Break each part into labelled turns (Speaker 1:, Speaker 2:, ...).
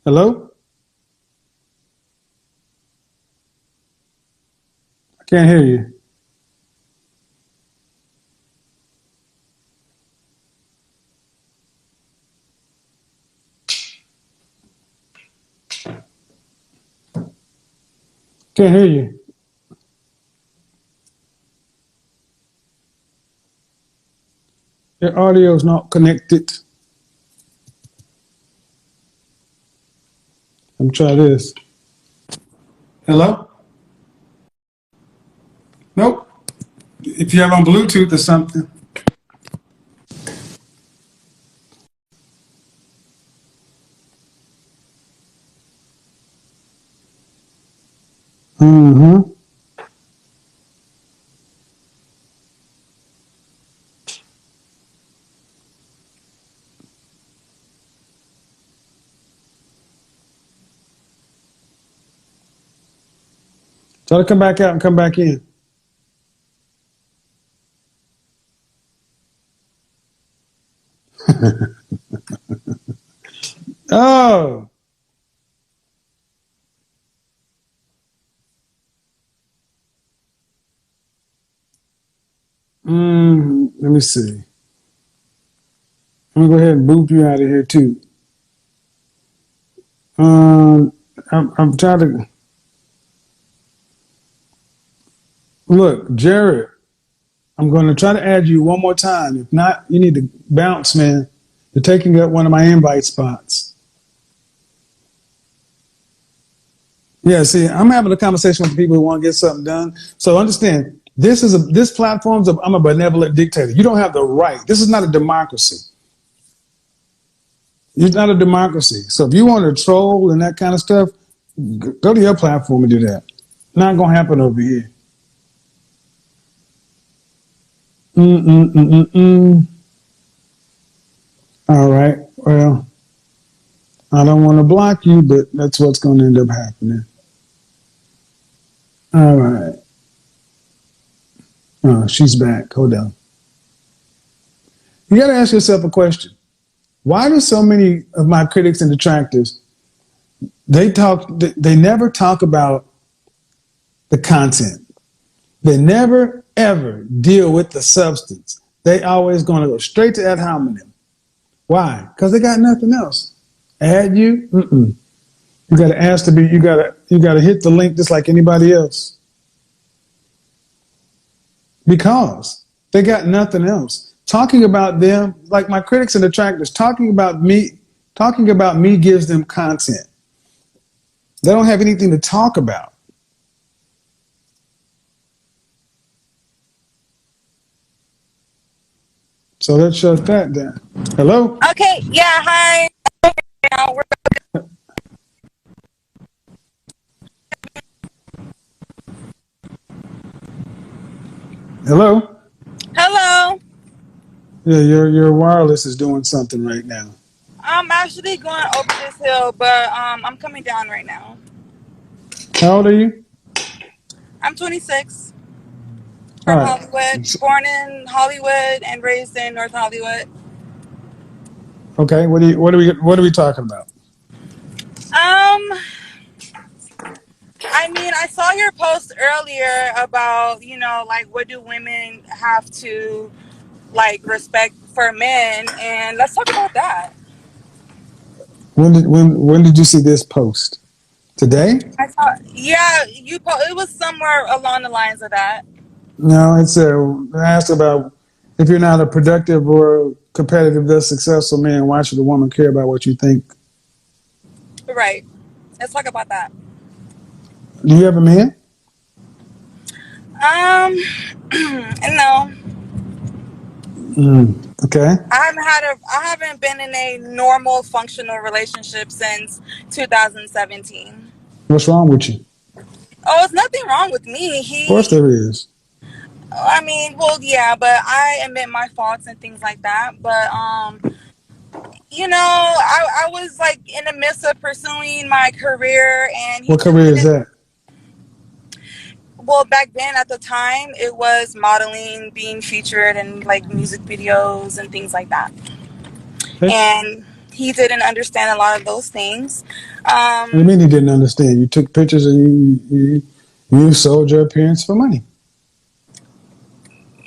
Speaker 1: Hello? I can't hear you. Can't hear you. Your audio is not connected. Let me try this. Hello? Nope. If you have on Bluetooth or something. Mm-hmm. Try to come back out and come back in. Oh. Let me see. I'm gonna go ahead and boot you out of here too. Um, I'm trying to look, Jared. I'm going to try to add you one more time. If not, you need to bounce, man. You're taking up one of my invite spots. Yeah, see, I'm having a conversation with the people who want to get something done. So understand, this platform's I'm a benevolent dictator. You don't have the right. This is not a democracy. It's not a democracy. So if you want to troll and that kind of stuff, go to your platform and do that. Not gonna happen over here. Mm-mm-mm-mm-mm. All right. Well, I don't want to block you, but that's what's going to end up happening. All right. Oh, she's back. Hold on. You got to ask yourself a question. Why do so many of my critics and detractors they never talk about the content. They never ever deal with the substance. They always going to go straight to ad hominem. Why? Because they got nothing else. Add you? Mm-mm. You got to ask to be. You got to hit the link just like anybody else. Because they got nothing else. Talking about them, like my critics and detractors, talking about me gives them content. They don't have anything to talk about. So let's shut that down. Hello?
Speaker 2: Okay, yeah, hi. Now we're
Speaker 1: Hello?
Speaker 2: hello.
Speaker 1: Yeah, your wireless is doing something right now.
Speaker 2: I'm actually going over this hill, but I'm coming down right now.
Speaker 1: How old are you?
Speaker 2: I'm 26
Speaker 1: All
Speaker 2: from
Speaker 1: right.
Speaker 2: Hollywood, born in Hollywood and raised in North Hollywood.
Speaker 1: Okay. What are we talking about?
Speaker 2: Um, I mean, I saw your post earlier about, like what do women have to like respect for men, and let's talk about that.
Speaker 1: When did you see this post? Today?
Speaker 2: I saw, yeah, it was somewhere along the lines of that.
Speaker 1: No, I asked about if you're not a productive or competitive, thus successful man, why should a woman care about what you think?
Speaker 2: Right. Let's talk about that.
Speaker 1: Do you have a man?
Speaker 2: Um, no,
Speaker 1: Okay.
Speaker 2: I haven't been in a normal functional relationship since 2017.
Speaker 1: What's wrong with you?
Speaker 2: Oh, it's nothing wrong with me.
Speaker 1: Of course there is.
Speaker 2: I mean, well, yeah, but I admit my faults and things like that. But, I was like in the midst of pursuing my career, and he
Speaker 1: What
Speaker 2: just
Speaker 1: career is
Speaker 2: didn't.
Speaker 1: that?
Speaker 2: Well, back then at the time, it was modeling, being featured in like music videos and things like that.
Speaker 1: Okay.
Speaker 2: And he didn't understand a lot of those things.
Speaker 1: What do you
Speaker 2: Um,
Speaker 1: mean he didn't understand? You took pictures and you sold your appearance for money.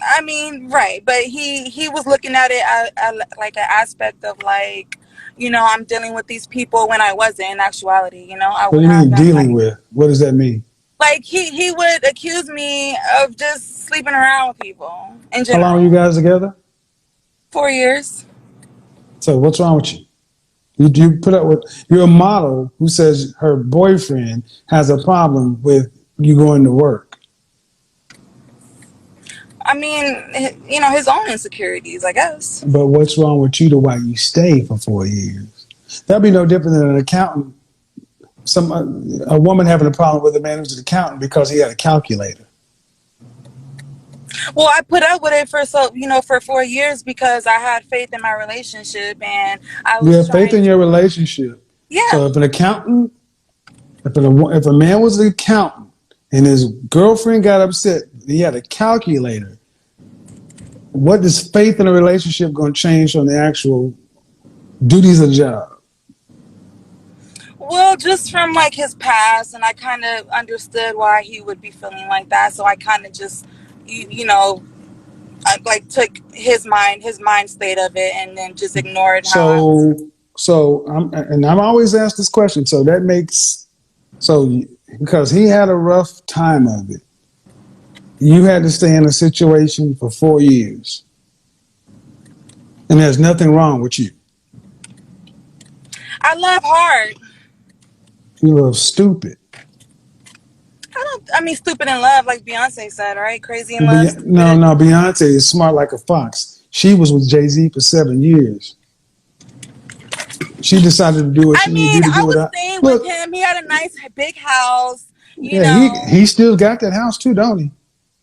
Speaker 2: I mean, right, but he was looking at it as like an aspect of like, I'm dealing with these people when I wasn't. In actuality, I
Speaker 1: What do
Speaker 2: would
Speaker 1: you
Speaker 2: have
Speaker 1: mean
Speaker 2: that
Speaker 1: dealing
Speaker 2: like.
Speaker 1: with? What does that mean?
Speaker 2: Like he would accuse me of just sleeping around with people in
Speaker 1: How long were you
Speaker 2: general.
Speaker 1: guys together?
Speaker 2: 4 years.
Speaker 1: So what's wrong with you? You put up with you're a model who says her boyfriend has a problem with you going to work.
Speaker 2: I mean, his own insecurities, I guess.
Speaker 1: But what's wrong with you to why you stay for 4 years? That'd be no different than an accountant. Some a woman having a problem with a man who's an accountant because he had a calculator.
Speaker 2: Well, I put up with it for 4 years because I had faith in my relationship and I
Speaker 1: You
Speaker 2: was
Speaker 1: have faith
Speaker 2: trying
Speaker 1: in
Speaker 2: to.
Speaker 1: your relationship.
Speaker 2: Yeah.
Speaker 1: So if an accountant, if a man was an accountant and his girlfriend got upset, he had a calculator. What is faith in a relationship going to change on the actual duties of the job?
Speaker 2: Well, just from like his past, and I kind of understood why he would be feeling like that. So I kind of just, you know, I, like took his mind state of it, and then just ignored how I was.
Speaker 1: I'm always asked this question. So that makes so because he had a rough time of it, you had to stay in a situation for 4 years, and there's nothing wrong with you.
Speaker 2: I love hard.
Speaker 1: You love stupid.
Speaker 2: I mean, stupid in love, like Beyonce said, right? Crazy in love,
Speaker 1: No,
Speaker 2: stupid.
Speaker 1: no, Beyonce is smart like a fox. She was with Jay-Z for 7 years. She decided to do what
Speaker 2: I
Speaker 1: she needed to
Speaker 2: mean,
Speaker 1: do to
Speaker 2: I
Speaker 1: get with
Speaker 2: was
Speaker 1: her.
Speaker 2: staying with
Speaker 1: Look,
Speaker 2: him. He had a nice big house, you
Speaker 1: yeah, he
Speaker 2: know.
Speaker 1: he still got that house too, don't he?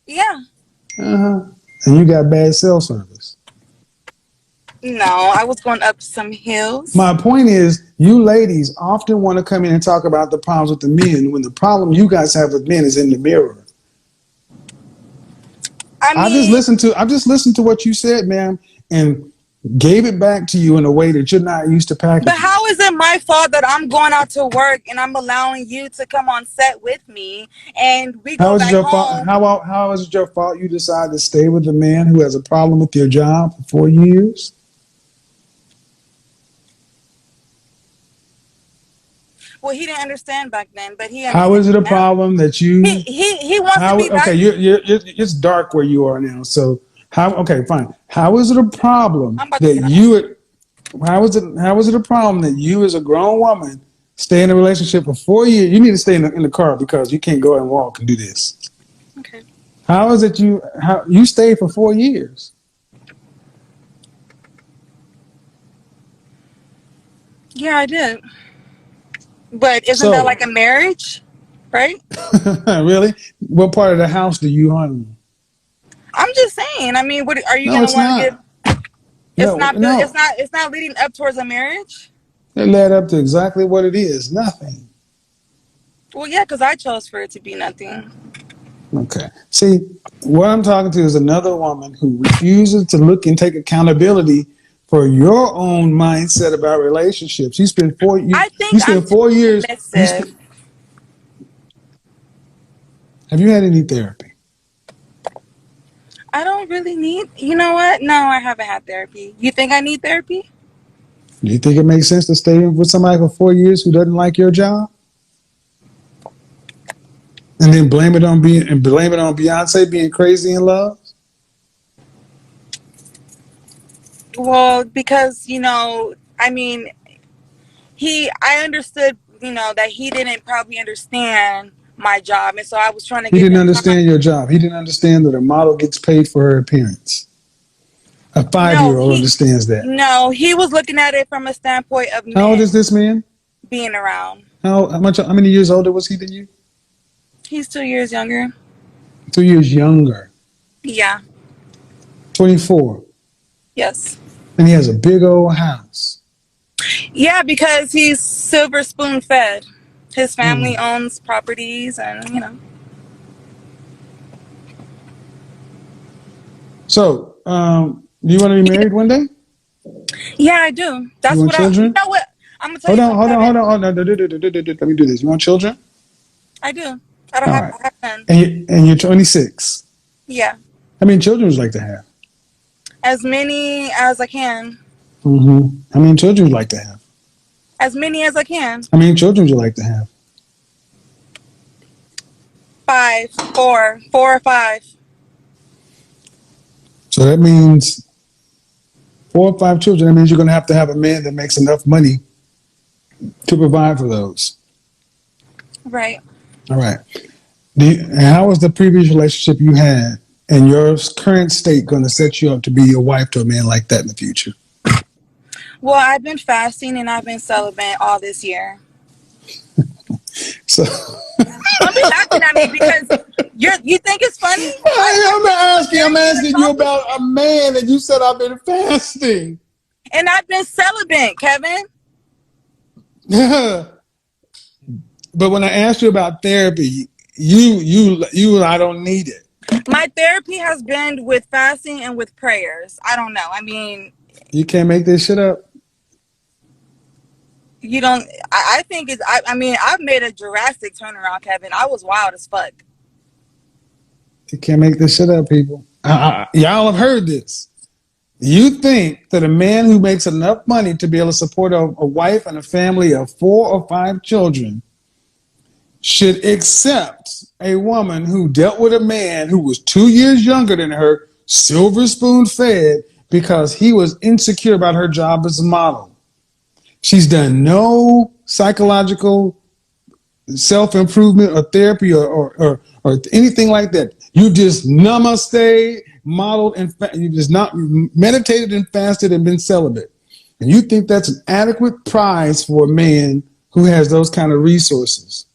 Speaker 2: Yeah.
Speaker 1: Uh-huh. And you got bad cell service.
Speaker 2: No, I was going up some hills.
Speaker 1: My point is, you ladies often want to come in and talk about the problems with the men when the problem you guys have with men is in the mirror.
Speaker 2: I mean,
Speaker 1: I just listened to what you said, ma'am, and gave it back to you in a way that you're not used to
Speaker 2: but
Speaker 1: packaging.
Speaker 2: how is it my fault that I'm going out to work and I'm allowing you to come on set with me and we
Speaker 1: How
Speaker 2: go
Speaker 1: is it
Speaker 2: back
Speaker 1: your fault?
Speaker 2: home?
Speaker 1: How is it your fault you decide to stay with a man who has a problem with your job for 4 years?
Speaker 2: Well, he didn't understand back then, but he
Speaker 1: How is
Speaker 2: understands
Speaker 1: it a
Speaker 2: now.
Speaker 1: problem that
Speaker 2: He
Speaker 1: you
Speaker 2: he he wants to
Speaker 1: how
Speaker 2: be
Speaker 1: okay
Speaker 2: back.
Speaker 1: it's dark where you are now. So how okay fine. How is it a problem
Speaker 2: I'm about to
Speaker 1: that
Speaker 2: get out.
Speaker 1: how is it a problem that you as a grown woman stay in a relationship for 4 years? You need to stay in the car because you can't go and walk and do this.
Speaker 2: Okay.
Speaker 1: How is it how you stayed for 4 years?
Speaker 2: Yeah, I did. But isn't that like
Speaker 1: So
Speaker 2: a marriage, right?
Speaker 1: really? What part of the house do you own?
Speaker 2: I'm just saying. I mean, what are you
Speaker 1: No,
Speaker 2: gonna
Speaker 1: it's
Speaker 2: want to give?
Speaker 1: not.
Speaker 2: It's
Speaker 1: No,
Speaker 2: not. It's
Speaker 1: no.
Speaker 2: not. It's not leading up towards a marriage.
Speaker 1: It led up to exactly what it is. Nothing.
Speaker 2: Well, yeah, because I chose for it to be nothing.
Speaker 1: Okay. See, what I'm talking to is another woman who refuses to look and take accountability for your own mindset about relationships.
Speaker 2: I think
Speaker 1: you
Speaker 2: I'm
Speaker 1: spend
Speaker 2: too
Speaker 1: 4 years.
Speaker 2: submissive.
Speaker 1: Have you had any therapy?
Speaker 2: I don't really need. You know what? No, I haven't had therapy. You think I need therapy?
Speaker 1: Do you think it makes sense to stay with somebody for 4 years who doesn't like your job, and then blame it on Beyonce being crazy in love?
Speaker 2: Well, because I mean, I understood, that he didn't probably understand my job, and so I was trying to
Speaker 1: He
Speaker 2: give
Speaker 1: didn't
Speaker 2: him time.
Speaker 1: understand your job. He didn't understand that a model gets paid for her appearance. A 5 year
Speaker 2: No,
Speaker 1: old understands that.
Speaker 2: he was looking at it from a standpoint of
Speaker 1: How old is
Speaker 2: men
Speaker 1: this man?
Speaker 2: being around.
Speaker 1: How many years older was he than you?
Speaker 2: He's 2 years younger.
Speaker 1: 2 years younger.
Speaker 2: Yeah.
Speaker 1: 24.
Speaker 2: Yes.
Speaker 1: And he has a big old house.
Speaker 2: Yeah, because he's silver spoon fed. His family
Speaker 1: Hmm.
Speaker 2: owns properties, and
Speaker 1: So, do you want to be
Speaker 2: he,
Speaker 1: married one day?
Speaker 2: Yeah, I do.
Speaker 1: You
Speaker 2: That's
Speaker 1: want
Speaker 2: what you
Speaker 1: children?
Speaker 2: know what? I'm gonna tell
Speaker 1: Hold
Speaker 2: you
Speaker 1: on,
Speaker 2: something,
Speaker 1: hold on, hold
Speaker 2: Kevin.
Speaker 1: on, hold on. Let me do this. You want children?
Speaker 2: I do. I don't
Speaker 1: All
Speaker 2: have.
Speaker 1: right.
Speaker 2: I have none.
Speaker 1: And you're 26.
Speaker 2: Yeah,
Speaker 1: How many children would you like to have?
Speaker 2: as many as I can.
Speaker 1: How many children would you like to have?
Speaker 2: As many as I can.
Speaker 1: How many children would you like to have?
Speaker 2: Five, four or five.
Speaker 1: So that means 4 or 5 children. That means you're going to have a man that makes enough money to provide for those.
Speaker 2: Right.
Speaker 1: All right. And how was the previous relationship you had and your current state going to set you up to be your wife to a man like that in the future?
Speaker 2: Well, I've been fasting and I've been celibate all this year.
Speaker 1: So
Speaker 2: Don't be laughing at me because you think it's funny.
Speaker 1: I'm
Speaker 2: Very good
Speaker 1: asking you
Speaker 2: topic,
Speaker 1: about a man, and you said I've been fasting.
Speaker 2: and I've been celibate, Kevin.
Speaker 1: But when I asked you about therapy, I don't need it.
Speaker 2: My therapy has been with fasting and with prayers. I don't know. I mean,
Speaker 1: You can't make this shit up.
Speaker 2: you don't. I think it's. I mean, I've made a drastic turnaround, Kevin. I was wild as fuck.
Speaker 1: You can't make this shit up, people. Y'all have heard this. You think that a man who makes enough money to be able to support a wife and a family of 4 or 5 children should accept a woman who dealt with a man who was 2 years younger than her, silver spoon fed, because he was insecure about her job as a model. She's done no psychological self improvement or therapy or anything like that. You just namaste, modeled, and you just not meditated and fasted and been celibate. And you think that's an adequate prize for a man who has those kind of resources.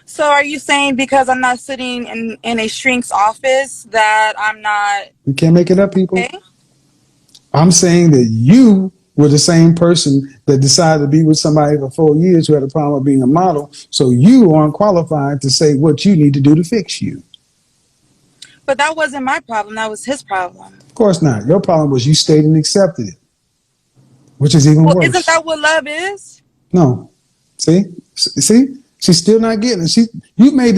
Speaker 2: So, are you saying because I'm not sitting in a shrink's office that I'm not
Speaker 1: You can't make it up, people.
Speaker 2: okay?
Speaker 1: I'm saying that you were the same person that decided to be with somebody for 4 years who had a problem with being a model. So you aren't qualified to say what you need to do to fix you.
Speaker 2: But that wasn't my problem. That was his problem.
Speaker 1: Of course not. Your problem was you stayed and accepted it, which is even
Speaker 2: Well, isn't
Speaker 1: worse.
Speaker 2: that what love is?
Speaker 1: No. See? She's still not getting it. You've made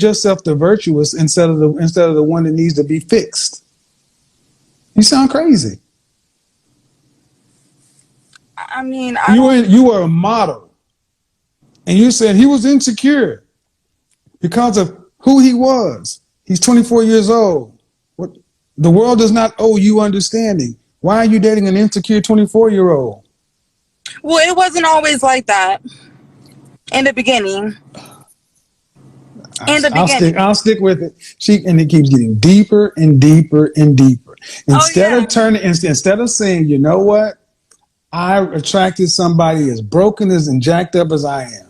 Speaker 1: yourself the virtuous instead of the one that needs to be fixed. You sound crazy.
Speaker 2: I mean, I don't.
Speaker 1: You were a model, and you said he was insecure because of who he was. He's 24 years old. What? The world does not owe you understanding. Why are you dating an insecure 24-year-old?
Speaker 2: Well, it wasn't always like that in the beginning. In the beginning.
Speaker 1: I'll stick with it. And it keeps getting deeper and deeper and deeper.
Speaker 2: Oh yeah.
Speaker 1: Instead of saying, you know what, I attracted somebody as broken as and jacked up as I am.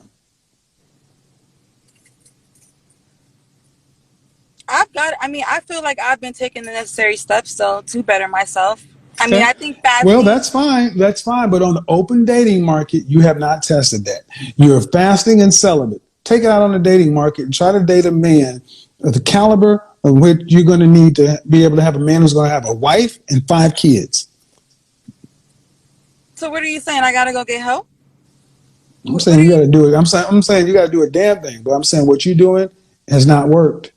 Speaker 2: I feel like I've been taking the necessary steps though to better myself. I mean,
Speaker 1: Okay.
Speaker 2: I think
Speaker 1: Well,
Speaker 2: fasting.
Speaker 1: that's fine. That's fine. But on the open dating market, you have not tested that. You're fasting and celibate. Take it out on the dating market and try to date a man of the caliber of which you're going to need to be able to have a man who's going to have a wife and 5 kids.
Speaker 2: So what are you saying? I gotta go get help?
Speaker 1: I'm saying you got to do it. I'm saying you got to do a damn thing. But I'm saying what you're doing has not worked.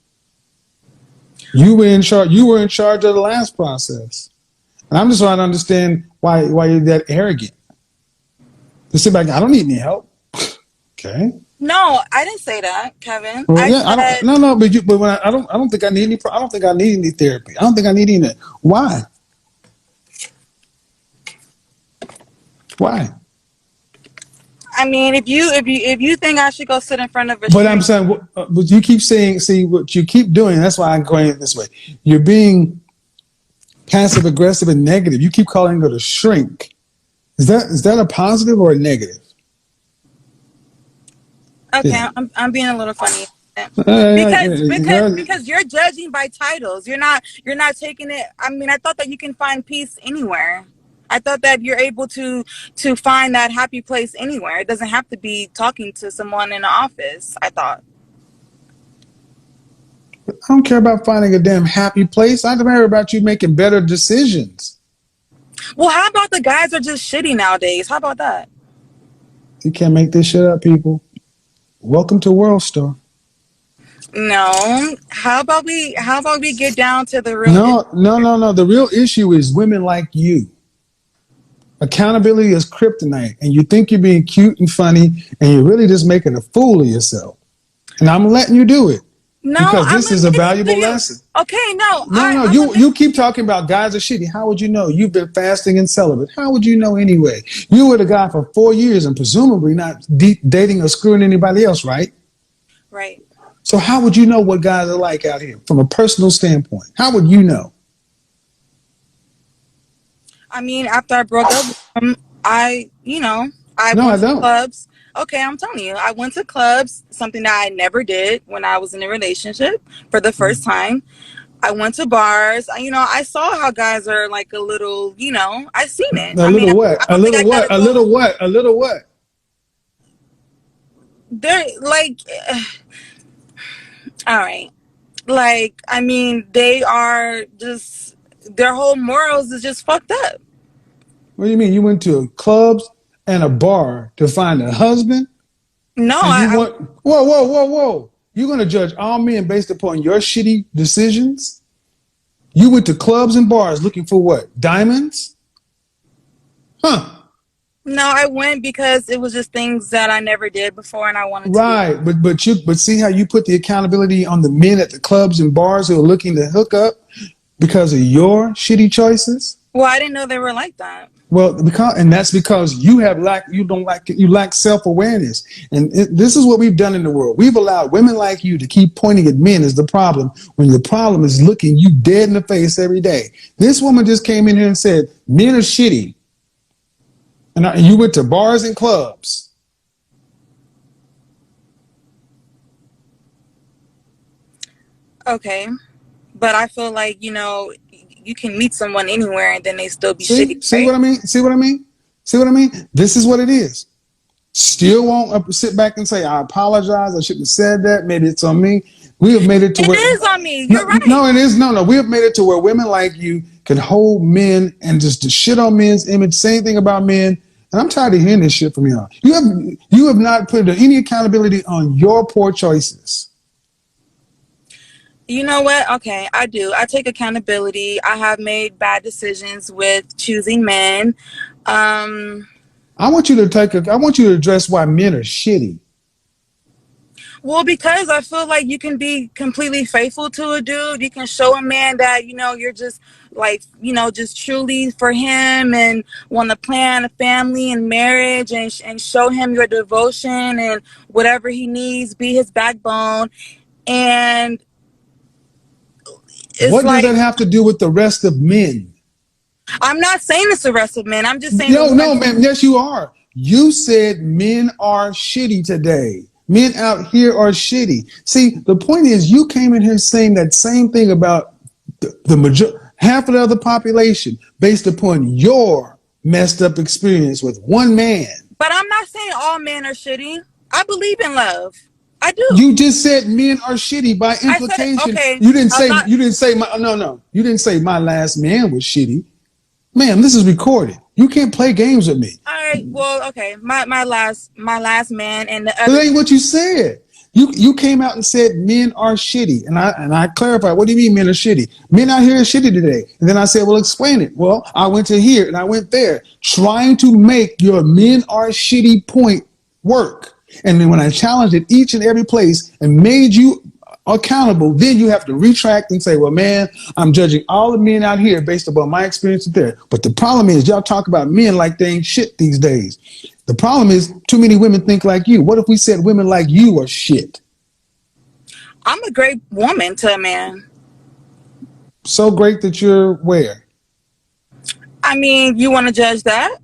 Speaker 1: You were in charge. You were in charge of the last process, and I'm just trying to understand why you're that arrogant. To sit back, I don't need any help. Okay.
Speaker 2: No, I didn't say that, Kevin.
Speaker 1: Well,
Speaker 2: I
Speaker 1: yeah, I don't.
Speaker 2: said
Speaker 1: No. But when I don't think I need any. I don't think I need any therapy. I don't think I need any. Why? Why?
Speaker 2: I mean, if you think I should go sit in front of a
Speaker 1: But I'm
Speaker 2: shrink,
Speaker 1: saying, what you keep saying. See what you keep doing. That's why I'm going it this way. You're being passive aggressive and negative. You keep calling it a shrink. Is that a positive or a negative?
Speaker 2: okay,
Speaker 1: Yeah.
Speaker 2: I'm being a little funny.
Speaker 1: Yeah.
Speaker 2: Because you're judging by titles. You're not taking it. I mean, I thought that you can find peace anywhere. I thought that you're able to find that happy place anywhere. It doesn't have to be talking to someone in the office. I thought.
Speaker 1: I don't care about finding a damn happy place. I care about you making better decisions.
Speaker 2: Well, how about the guys are just shitty nowadays? How about that?
Speaker 1: You can't make this shit up, people. Welcome to World Star.
Speaker 2: No. How about we get down to the real issue?
Speaker 1: No, no, no, no. The real issue is women like you. Accountability is kryptonite, and you think you're being cute and funny, and you're really just making a fool of yourself. And I'm letting you do it
Speaker 2: No,
Speaker 1: because
Speaker 2: I'm
Speaker 1: this is a
Speaker 2: listening to
Speaker 1: valuable
Speaker 2: you.
Speaker 1: lesson.
Speaker 2: Okay, no,
Speaker 1: No, no,
Speaker 2: I'm
Speaker 1: you keep talking about guys are shitty. How would you know? You've been fasting and celibate. How would you know anyway? You were the guy for 4 years and presumably not dating or screwing anybody else, right?
Speaker 2: right.
Speaker 1: So how would you know what guys are like out here from a personal standpoint? How would you know?
Speaker 2: I mean, after I broke up with him, I
Speaker 1: No, I
Speaker 2: went to
Speaker 1: don't.
Speaker 2: clubs. Okay, I'm telling you, I went to clubs, something that I never did when I was in a relationship for the first time. I went to bars. I saw how guys are like a little, I seen it.
Speaker 1: A
Speaker 2: I mean,
Speaker 1: little
Speaker 2: I
Speaker 1: what? A
Speaker 2: don't think
Speaker 1: little
Speaker 2: I gotta
Speaker 1: what? A
Speaker 2: go.
Speaker 1: little what? A little what?
Speaker 2: They're like, all right. Like, I mean, they are just, their whole morals is just fucked up.
Speaker 1: What do you mean? You went to clubs and a bar to find a husband,
Speaker 2: No,
Speaker 1: and you want? Whoa, whoa, whoa, whoa! You're gonna judge all men based upon your shitty decisions? You went to clubs and bars looking for what? Diamonds? Huh?
Speaker 2: no, I went because it was just things that I never did before and I wanted to do
Speaker 1: Right,
Speaker 2: them.
Speaker 1: but see how you put the accountability on the men at the clubs and bars who are looking to hook up because of your shitty choices.
Speaker 2: Well, I didn't know they were like that.
Speaker 1: Well, that's because you lack self awareness, and this is what we've done in the world. We've allowed women like you to keep pointing at men as the problem when the problem is looking you dead in the face every day. This woman just came in here and said men are shitty, and you went to bars and clubs.
Speaker 2: Okay. But I feel like, you can meet someone anywhere and then they still be shitty,
Speaker 1: See
Speaker 2: right?
Speaker 1: what I mean? See what I mean? See what I mean? This is what it is. Still won't sit back and say, I apologize. I shouldn't have said that. Maybe it's on me. We have made it to
Speaker 2: It
Speaker 1: where,
Speaker 2: is on me.
Speaker 1: no,
Speaker 2: You're right.
Speaker 1: no, it is. No, no. We have made it to where women like you can hold men and just to shit on men's image, say anything about men. And I'm tired of hearing this shit from y'all. You have not put any accountability on your poor choices.
Speaker 2: You know what? Okay, I do. I take accountability. I have made bad decisions with choosing men. Um,
Speaker 1: I want you to address why men are shitty.
Speaker 2: well, because I feel like you can be completely faithful to a dude. You can show a man that, you're just like, just truly for him and want to plan a family and marriage and show him your devotion and whatever he needs, be his backbone. And it's
Speaker 1: What does that
Speaker 2: like,
Speaker 1: have to do with the rest of men?
Speaker 2: I'm not saying it's the rest of men. I'm just saying the
Speaker 1: No, no,
Speaker 2: ones.
Speaker 1: man. Yes, you are. You said men are shitty today. Men out here are shitty. See, the point is, you came in here saying that same thing about half of the other population based upon your messed up experience with one man.
Speaker 2: But I'm not saying all men are shitty. I believe in love. I do.
Speaker 1: You just said men are shitty by
Speaker 2: I said,
Speaker 1: implication.
Speaker 2: okay,
Speaker 1: You didn't
Speaker 2: a
Speaker 1: say
Speaker 2: lot.
Speaker 1: you didn't say my no no. You didn't say my last man was shitty. Ma'am, this is recorded. You can't play games with me.
Speaker 2: All right, well, okay. My last man and the
Speaker 1: That
Speaker 2: other.
Speaker 1: ain't what you said. You came out and said men are shitty, and I clarified. What do you mean men are shitty? Men out here are shitty today. And then I said, well, explain it. Well, I went to here and I went there, trying to make your men are shitty point work. And then when I challenged it each and every place and made you accountable, then you have to retract and say, well, man, I'm judging all the men out here based upon my experience there. But the problem is y'all talk about men like they ain't shit these days. The problem is too many women think like you. What if we said women like you are shit?
Speaker 2: I'm a great woman to a man.
Speaker 1: So great that you're where?
Speaker 2: I mean, you want to judge that?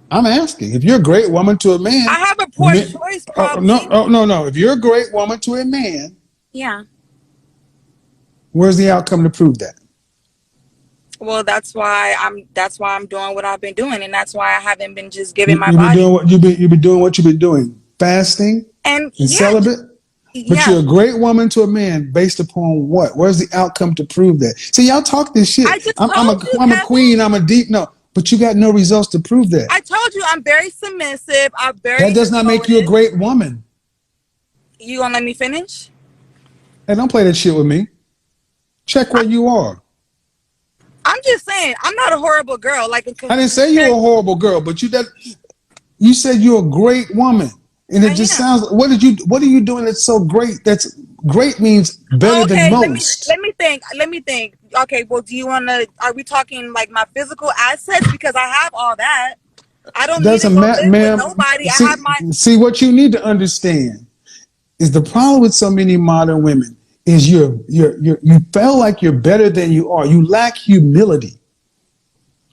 Speaker 1: I'm asking. If you're a great woman to a man,
Speaker 2: I have a poor choice,
Speaker 1: no,
Speaker 2: probably.
Speaker 1: oh, no, no. If you're a great woman to a man,
Speaker 2: Yeah.
Speaker 1: where's the outcome to prove that?
Speaker 2: Well, that's why I'm doing what I've been doing, and that's why I haven't been just giving
Speaker 1: You,
Speaker 2: my
Speaker 1: you've been
Speaker 2: body.
Speaker 1: doing what you've been doing, fasting
Speaker 2: And
Speaker 1: and
Speaker 2: yeah,
Speaker 1: celibate. But
Speaker 2: yeah.
Speaker 1: you're a great woman to a man based upon what? Where's the outcome to prove that? See, y'all talk this shit.
Speaker 2: I just
Speaker 1: I'm
Speaker 2: told you,
Speaker 1: a queen.
Speaker 2: Kevin.
Speaker 1: I'm a deep. No, but you got no results to prove that.
Speaker 2: I told you I'm very submissive. I'm
Speaker 1: That
Speaker 2: very
Speaker 1: does not make you a
Speaker 2: devoted.
Speaker 1: great woman.
Speaker 2: You gonna let me finish?
Speaker 1: Hey, don't play that shit with me. Check where you are.
Speaker 2: I'm just saying I'm not a horrible girl. Like
Speaker 1: I didn't say you were a horrible girl, but you said you're a great woman. And it
Speaker 2: I
Speaker 1: just
Speaker 2: am.
Speaker 1: sounds, what are you doing that's so great? That's great means better than
Speaker 2: Okay,
Speaker 1: most.
Speaker 2: let me think. Let me think. Okay, well, do you want to? Are we talking like my physical assets? Because I have all that. I don't need to
Speaker 1: Doesn't
Speaker 2: go
Speaker 1: matter,
Speaker 2: live with
Speaker 1: ma'am.
Speaker 2: nobody. I have my.
Speaker 1: See what you need to understand is the problem with so many modern women is you feel like you're better than you are. You lack humility.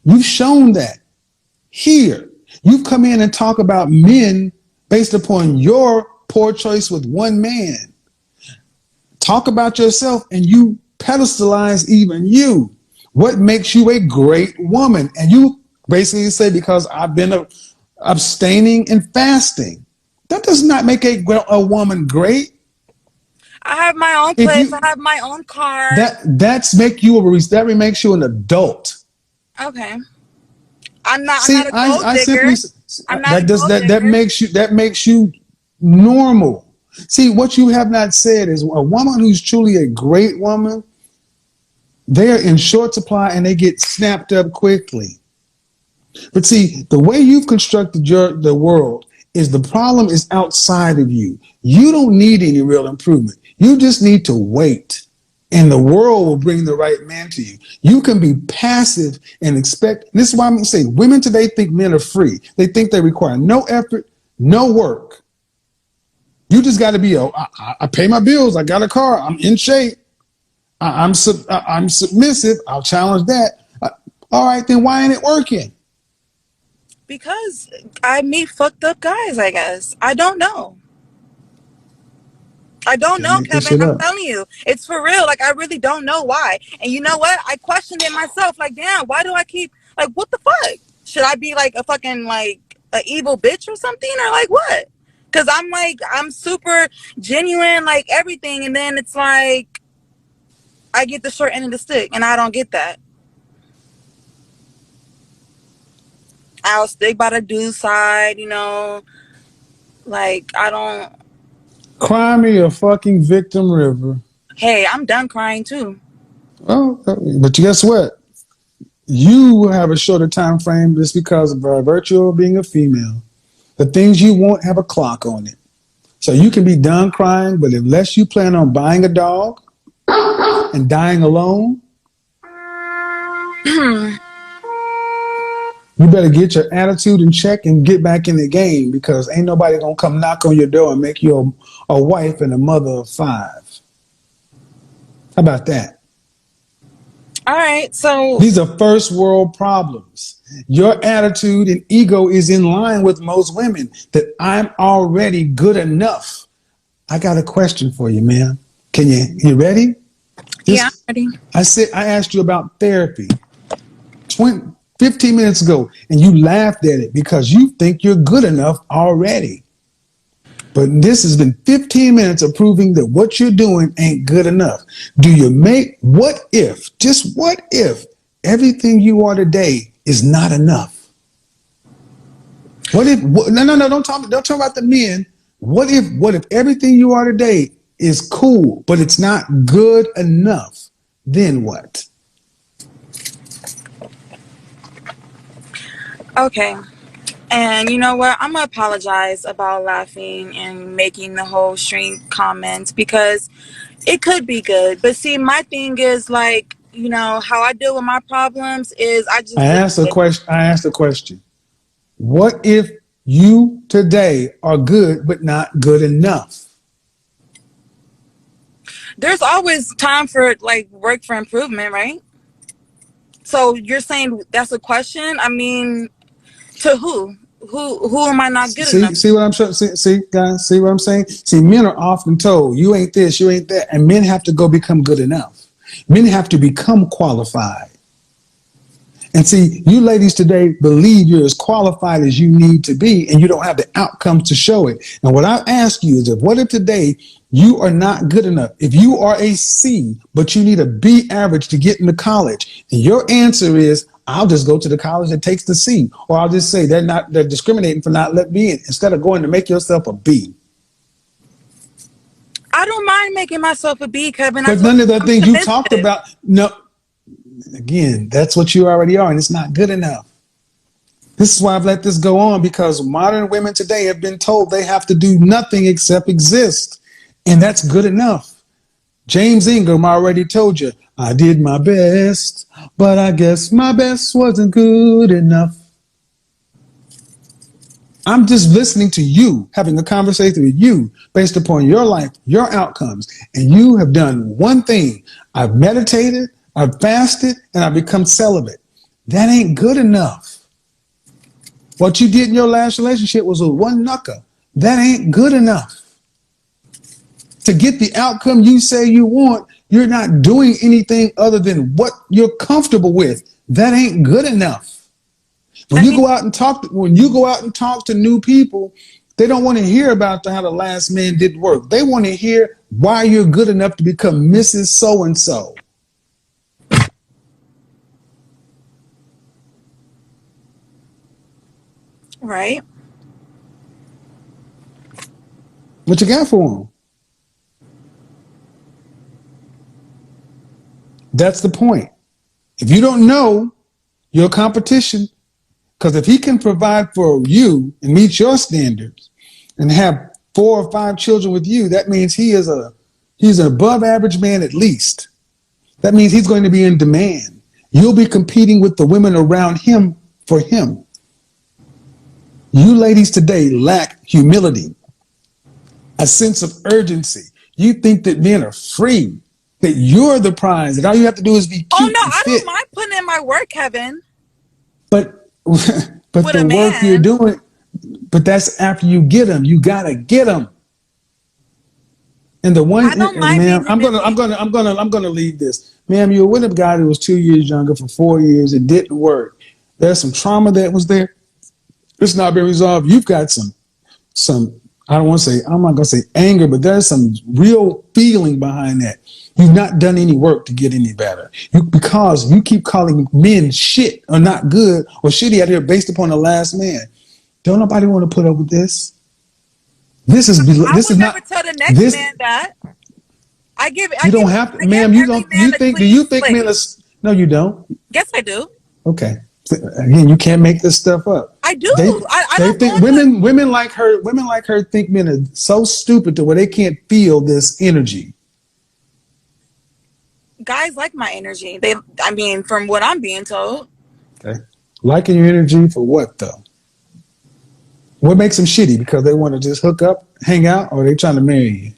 Speaker 1: You've shown that here. You've come in and talk about men based upon your poor choice with one man. Talk about yourself and you pedestalize even you. What makes you a great woman? And you basically say, because I've been abstaining and fasting. That does not make a woman great.
Speaker 2: I have my own
Speaker 1: If
Speaker 2: place. I
Speaker 1: you
Speaker 2: have my own car.
Speaker 1: that's make you that makes you an adult.
Speaker 2: Okay. I'm not. I'm
Speaker 1: See,
Speaker 2: not a gold
Speaker 1: I
Speaker 2: digger.
Speaker 1: simply
Speaker 2: I'm not a
Speaker 1: that does
Speaker 2: gold
Speaker 1: that
Speaker 2: digger.
Speaker 1: makes you normal. See, what you have not said is a woman who's truly a great woman, they're in short supply and they get snapped up quickly. But see, the way you've constructed the world is the problem is outside of you. You don't need any real improvement. You just need to wait. And the world will bring the right man to you. You can be passive and expect. This is why I'm saying women today think men are free. They think they require no effort, no work. You just got to be, I pay my bills. I got a car. I'm in shape. I'm submissive. I'll challenge that. All right, then why ain't it working?
Speaker 2: Because I meet fucked up guys. I guess I don't know. I don't
Speaker 1: Can't
Speaker 2: know,
Speaker 1: make this
Speaker 2: Kevin.
Speaker 1: shit
Speaker 2: I'm
Speaker 1: up.
Speaker 2: telling you, it's for real. Like I really don't know why. And you know what? I questioned it myself. Like, damn, why do I keep like what the fuck? Should I be like a fucking like a evil bitch or something or like what? Because I'm like I'm super genuine, like everything, and then it's like I get the short end of the stick, and I don't get that. I'll stick by the dude's side, you know. Like I don't.
Speaker 1: Cry me a fucking victim river.
Speaker 2: Hey, I'm done crying too.
Speaker 1: Well, but guess what? You have a shorter time frame just because of virtue of being a female. The things you want have a clock on it. So you can be done crying, but unless you plan on buying a dog and dying alone, you better get your attitude in check and get back in the game because ain't nobody gonna come knock on your door and make you a wife and a mother of 5. How about that?
Speaker 2: All right, so
Speaker 1: These are first world problems. Your attitude and ego is in line with most women that I'm already good enough. I got a question for you, man. You ready?
Speaker 2: yeah,
Speaker 1: This
Speaker 2: I'm ready.
Speaker 1: I asked you about therapy 15 minutes ago and you laughed at it because you think you're good enough already. But this has been 15 minutes of proving that what you're doing ain't good enough. Just what if everything you are today is not enough? No, don't talk about the men. What if everything you are today is cool, but it's not good enough? Then what?
Speaker 2: Okay. And you know what? I'm gonna apologize about laughing and making the whole string comments because it could be good. But see, my thing is like, you know, how I deal with my problems is I
Speaker 1: I
Speaker 2: just deal
Speaker 1: asked a
Speaker 2: with it.
Speaker 1: question. I asked a question. What if you today are good, but not good enough?
Speaker 2: There's always time for like work for improvement, right? So you're saying that's a question? I mean, to who? Who am I not good enough?
Speaker 1: See what I'm saying? See, guys, see what I'm saying? See, men are often told, you ain't this, you ain't that. And men have to go become good enough. Men have to become qualified. And see, you ladies today believe you're as qualified as you need to be, and you don't have the outcomes to show it. And what I ask you is, what if today you are not good enough? If you are a C, but you need a B average to get into college, and your answer is, I'll just go to the college that takes the C, or I'll just say they're discriminating for not letting me in instead of going to make yourself a B.
Speaker 2: I don't mind making myself a B, Kevin.
Speaker 1: But none of the things you talked about, no, again, that's what you already are, and it's not good enough. This is why I've let this go on, because modern women today have been told they have to do nothing except exist, and that's good enough. James Ingram already told you, I did my best, but I guess my best wasn't good enough. I'm just listening to you, having a conversation with you based upon your life, your outcomes. And you have done one thing. I've meditated, I've fasted, and I've become celibate. That ain't good enough. What you did in your last relationship was with one knucker. That ain't good enough. To get the outcome you say you want, you're not doing anything other than what you're comfortable with. That ain't good enough. When you go out and talk to new people, they don't want to hear about how the last man did work. They want to hear why you're good enough to become Mrs. So-and-so.
Speaker 2: Right.
Speaker 1: What you got for them? That's the point. If you don't know your competition, because if he can provide for you and meet your standards and have 4 or 5 children with you, that means he's an above average man at least. That means he's going to be in demand. You'll be competing with the women around him for him. You ladies today lack humility, a sense of urgency. You think that men are free, that you're the prize, that all you have to do is be cute.
Speaker 2: Oh no,
Speaker 1: and
Speaker 2: I
Speaker 1: fit.
Speaker 2: don't mind putting in my work, Kevin.
Speaker 1: But
Speaker 2: With
Speaker 1: the work you're doing, but that's after you get them. You gotta get them. And the one,
Speaker 2: I don't mind
Speaker 1: ma'am, I'm gonna leave this, ma'am. You're with a guy who was 2 years younger for 4 years. It didn't work. There's some trauma that was there. It's not been resolved. You've got some. I don't want to say. I'm not gonna say anger, but there's some real feeling behind that. You've not done any work to get any better. Because you keep calling men shit or not good or shitty out here based upon the last man. Don't nobody want to put up with this. This is
Speaker 2: never tell the next man that.
Speaker 1: You don't have to, ma'am. You don't. You think? Do you think men are? No, you don't.
Speaker 2: Yes, I do.
Speaker 1: Okay. Again, you can't make this stuff up.
Speaker 2: I do.
Speaker 1: They think women like her think men are so stupid to where they can't feel this energy.
Speaker 2: Guys like my energy. From what I'm being told.
Speaker 1: Okay. Liking your energy for what though? What makes them shitty? Because they want to just hook up, hang out, or they trying to marry you?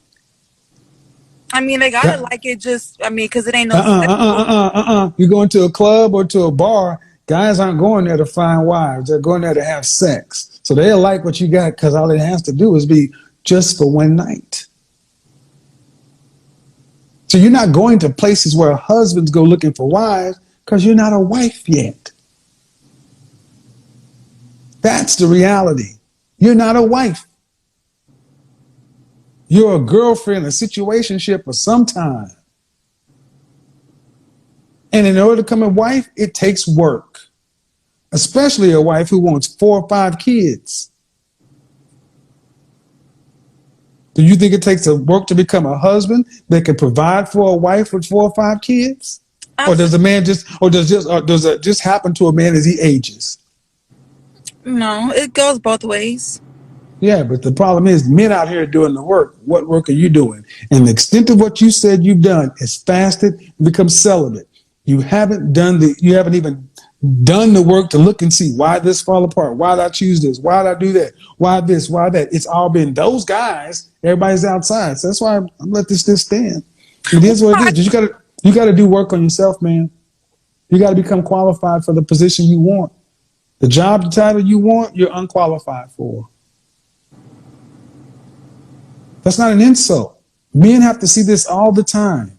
Speaker 2: They gotta like it. Because it ain't no.
Speaker 1: You go into a club or to a bar. Guys aren't going there to find wives. They're going there to have sex. So they'll like what you got because all it has to do is be just for one night. So you're not going to places where husbands go looking for wives because you're not a wife yet. That's the reality. You're not a wife. You're a girlfriend, a situationship for some time. And in order to become a wife, it takes work. Especially a wife who wants 4 or 5 kids. Do you think it takes a work to become a husband that can provide for a wife with 4 or 5 kids? Or does it just happen to a man as he ages?
Speaker 2: No, it goes both ways.
Speaker 1: Yeah, but the problem is men out here doing the work. What work are you doing? And the extent of what you said you've done is fasted and become celibate. You haven't even done the work to look and see why this fall apart. Why did I choose this? Why did I do that? Why this? Why that? It's all been those guys. Everybody's outside. So that's why I'm let this stand. It is what it is. You gotta do work on yourself, man. You gotta become qualified for the position you want. The job, the title you want, you're unqualified for. That's not an insult. Men have to see this all the time.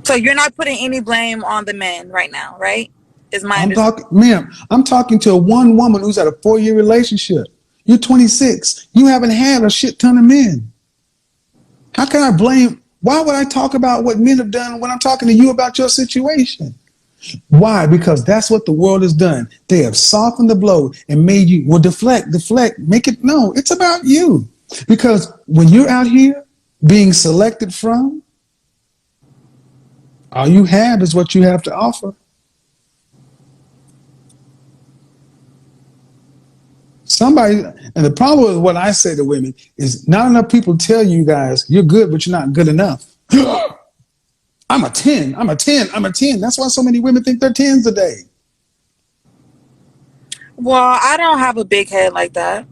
Speaker 2: So you're not putting any blame on the men right now, right?
Speaker 1: I'm talking to one woman who's had a 4-year relationship. You're 26. You haven't had a shit ton of men. How can I blame? Why would I talk about what men have done when I'm talking to you about your situation? Why? Because that's what the world has done. They have softened the blow and made you, well, deflect, make it, no, it's about you. Because when you're out here being selected from, all you have is what you have to offer. Somebody, and the problem with what I say to women is not enough people tell you guys you're good, but you're not good enough. I'm a 10, I'm a 10, I'm a 10. That's why so many women think they're 10s today.
Speaker 2: Well, I don't have a big head like that.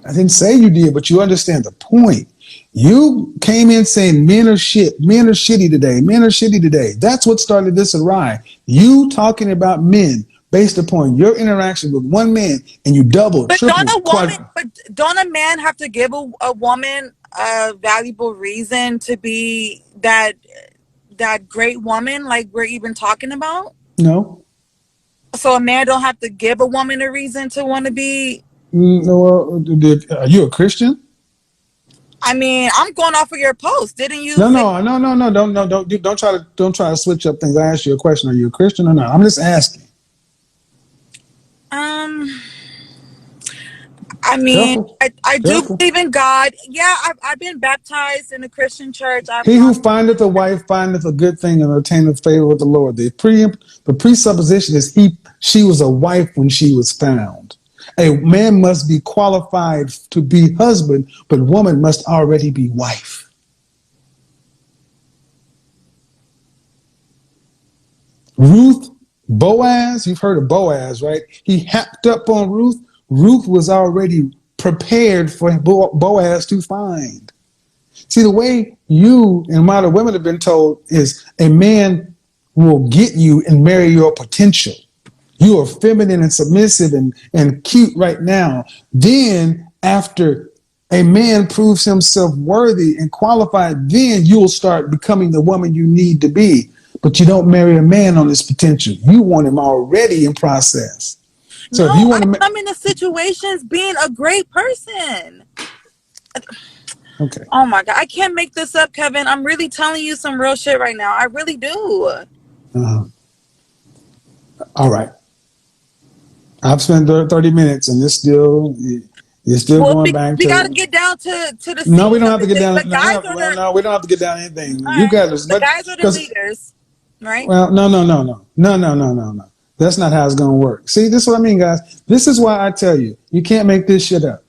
Speaker 1: I didn't say you did, but you understand the point. You came in saying men are shit, men are shitty today, men are shitty today. That's what started this awry. You talking about men based upon your interaction with one man, and you double,
Speaker 2: But don't
Speaker 1: triple,
Speaker 2: a woman,
Speaker 1: quadruple.
Speaker 2: but don't a man have to give a woman a valuable reason to be that great woman like we're even talking about?
Speaker 1: No.
Speaker 2: So a man don't have to give a woman a reason to want to be.
Speaker 1: No, are you a Christian?
Speaker 2: I mean, I'm going off of your post. Didn't you
Speaker 1: No,
Speaker 2: say?
Speaker 1: no, no, no, no, don't, no, don't try to switch up things. I asked you a question. Are you a Christian or not? I'm just asking.
Speaker 2: Um, I mean,
Speaker 1: Careful,
Speaker 2: I do
Speaker 1: careful.
Speaker 2: believe in God. Yeah, I've been baptized in a Christian church. I've
Speaker 1: He
Speaker 2: gone.
Speaker 1: who findeth a wife findeth a good thing and obtaineth favor with the Lord. The presupposition is she was a wife when she was found. A man must be qualified to be husband, but woman must already be wife. Ruth, Boaz, you've heard of Boaz, right? He happed up on Ruth. Ruth was already prepared for Boaz to find. See, the way you and modern women have been told is a man will get you and marry your potential. You are feminine and submissive and cute right now. Then, after a man proves himself worthy and qualified, then you'll start becoming the woman you need to be. But you don't marry a man on his potential. You want him already in process. So if you
Speaker 2: No,
Speaker 1: want to,
Speaker 2: I'm in the situations being a great person.
Speaker 1: okay,
Speaker 2: Oh my God, I can't make this up, Kevin. I'm really telling you some real shit right now. I really do.
Speaker 1: all right. I've spent 30 minutes and you're still
Speaker 2: Well,
Speaker 1: going back
Speaker 2: we got to
Speaker 1: to,
Speaker 2: get down to the
Speaker 1: no, we
Speaker 2: scene
Speaker 1: don't
Speaker 2: of
Speaker 1: have to
Speaker 2: the
Speaker 1: get
Speaker 2: thing.
Speaker 1: down.
Speaker 2: The
Speaker 1: No, we
Speaker 2: guys
Speaker 1: don't,
Speaker 2: are
Speaker 1: well,
Speaker 2: the
Speaker 1: no, we don't have to get down anything.
Speaker 2: all
Speaker 1: You
Speaker 2: right.
Speaker 1: got this,
Speaker 2: The
Speaker 1: but
Speaker 2: guys are the
Speaker 1: because,
Speaker 2: leaders, right?
Speaker 1: well, no. That's not how it's going to work. See, this is what I mean, guys. This is why I tell you, you can't make this shit up.